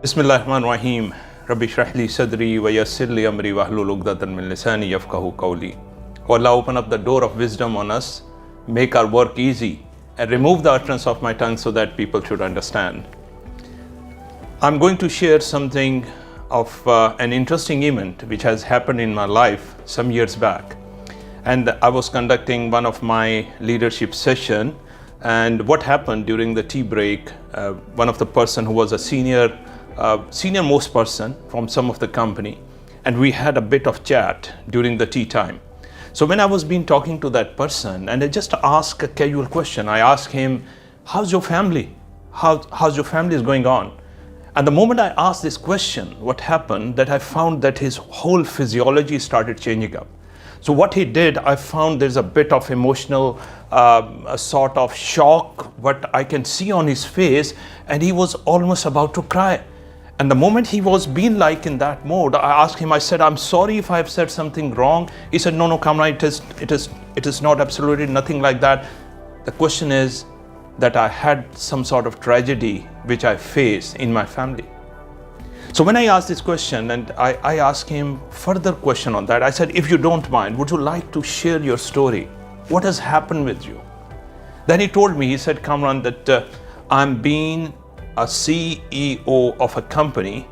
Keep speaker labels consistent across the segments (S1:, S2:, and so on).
S1: Bismillahirrahmanirrahim. Rabbi shrah li sadri wa yassir li amri wahlul 'uqdatan min lisani yafqahu qawli. Oh Allah, open up the door of wisdom on us, make our work easy, and remove the utterance of my tongue so that people should understand. I'm going to share something of an interesting event which has happened in my life some years back. And I was conducting one of my leadership session, and what happened during the tea break, one of the person who was a senior most person from some of the company, and we had a bit of chat during the tea time. So when I was been talking to that person, and I just asked a casual question, I asked him, how's your family? How's your family is going on? And the moment I asked this question, what happened that I found that his whole physiology started changing up. So what he did, I found there's a bit of emotional a sort of shock, what I can see on his face, and he was almost about to cry. And the moment he was being like in that mode, I asked him, I said, I'm sorry if I've said something wrong. He said, no, Kamran, it is not absolutely nothing like that. The question is that I had some sort of tragedy which I faced in my family. So when I asked this question, and I asked him further question on that, I said, if you don't mind, would you like to share your story? What has happened with you? Then he told me, he said, Kamran, that I'm being a CEO of a company,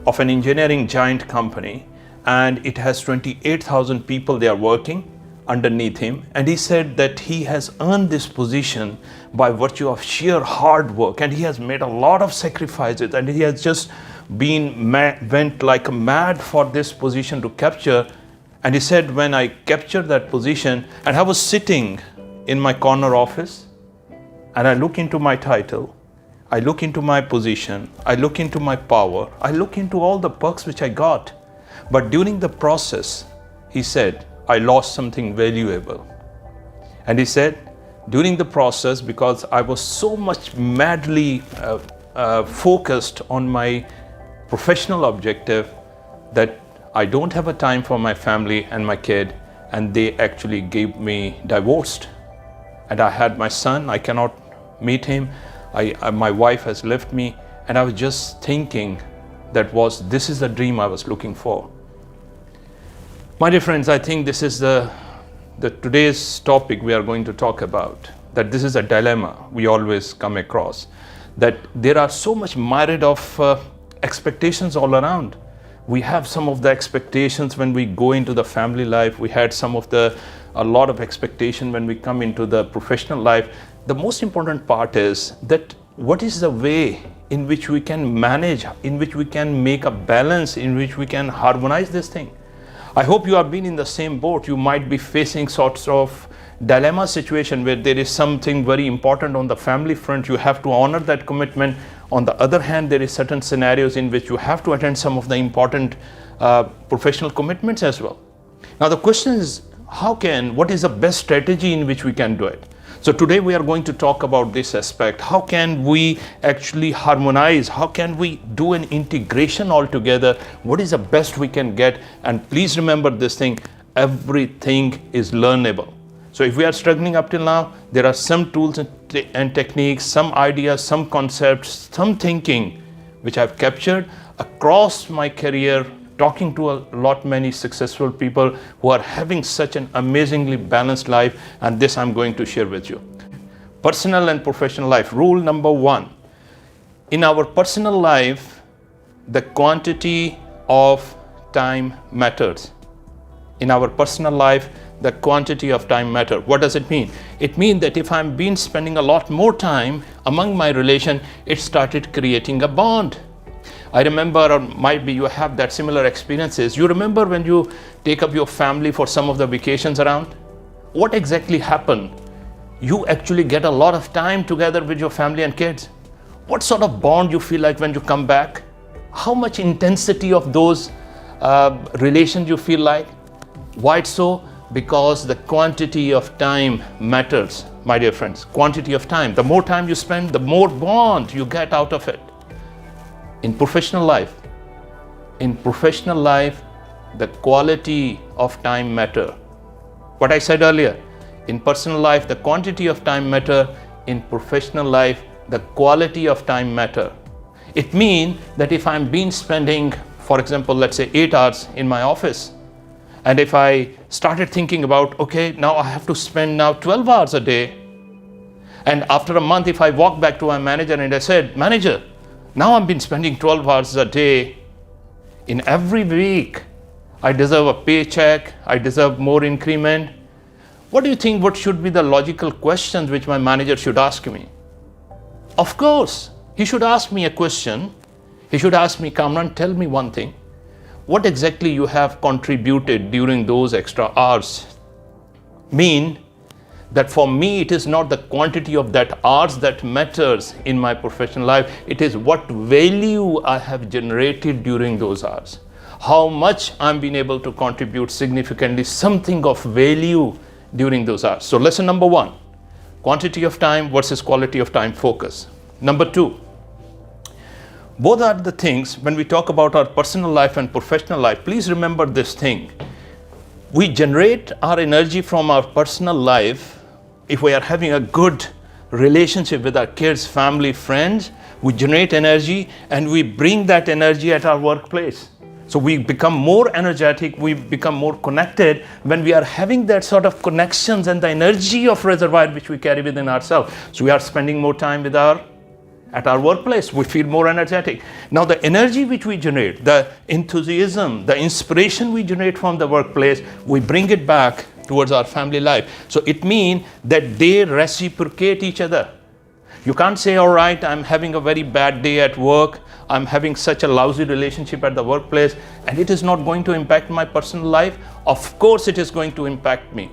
S1: of an engineering giant company, and it has 28,000 people they are working underneath him. And he said that he has earned this position by virtue of sheer hard work, and he has made a lot of sacrifices, and he has just went like a mad for this position to capture. And he said, when I captured that position, and I was sitting in my corner office, and I look into my title, I look into my position, I look into my power, I look into all the perks which I got. But during the process, he said, I lost something valuable. And he said, during the process, because I was so much madly focused on my professional objective, that I don't have a time for my family and my kid, and they actually gave me divorced. And I had my son, I cannot meet him. My wife has left me, and I was just thinking this is the dream I was looking for. My dear friends, I think this is the today's topic we are going to talk about, that this is a dilemma we always come across, that there are so much myriad of expectations all around. We have some of the expectations when we go into the family life. We had a lot of expectation when we come into the professional life. The most important part is that what is the way in which we can manage, in which we can make a balance, in which we can harmonize this thing. I hope you have been in the same boat. You might be facing sorts of dilemma situation where there is something very important on the family front. You have to honor that commitment. On the other hand, there is certain scenarios in which you have to attend some of the important professional commitments as well. Now the question is, what is the best strategy in which we can do it? So today we are going to talk about this aspect. How can we actually harmonize? How can we do an integration altogether? What is the best we can get? And please remember this thing, everything is learnable. So if we are struggling up till now, there are some tools and techniques, some ideas, some concepts, some thinking which I've captured across my career, talking to a lot many successful people who are having such an amazingly balanced life, and this I'm going to share with you. Personal and professional life. Rule number 1. In our personal life, the quantity of time matters. In our personal life, the quantity of time matters. What does it mean? It means that if I'm been spending a lot more time among my relation, it started creating a bond. I remember, or might be you have that similar experiences. You remember when you take up your family for some of the vacations around? What exactly happened? You actually get a lot of time together with your family and kids. What sort of bond you feel like when you come back? How much intensity of those relations you feel like? Why so? Because the quantity of time matters, my dear friends. Quantity of time. The more time you spend, the more bond you get out of it. In professional life, the quality of time matter. What I said earlier, in personal life, the quantity of time matter. In professional life, the quality of time matter. It means that if I'm been spending, for example, let's say 8 hours in my office, and if I started thinking about, okay, now I have to spend now 12 hours a day, and after a month, if I walk back to my manager and I said, manager, now I've been spending 12 hours a day in every week, I deserve a paycheck, I deserve more increment. What do you think, what should be the logical questions which my manager should ask me? Of course, he should ask me a question. He should ask me, Kamran, tell me one thing. What exactly you have contributed during those extra hours? Mean that for me, it is not the quantity of that hours that matters in my professional life. It is what value I have generated during those hours. How much I'm been able to contribute significantly, something of value during those hours. So lesson number 1, quantity of time versus quality of time focus. Number 2, both are the things when we talk about our personal life and professional life. Please remember this thing. We generate our energy from our personal life. If we are having a good relationship with our kids, family, friends, we generate energy and we bring that energy at our workplace. So we become more energetic, we become more connected when we are having that sort of connections and the energy of reservoir which we carry within ourselves. So we are spending more time at our workplace, we feel more energetic. Now the energy which we generate, the enthusiasm, the inspiration we generate from the workplace, we bring it back towards our family life. So it means that they reciprocate each other. You can't say, all right, I'm having a very bad day at work, I'm having such a lousy relationship at the workplace, and it is not going to impact my personal life. Of course it is going to impact me.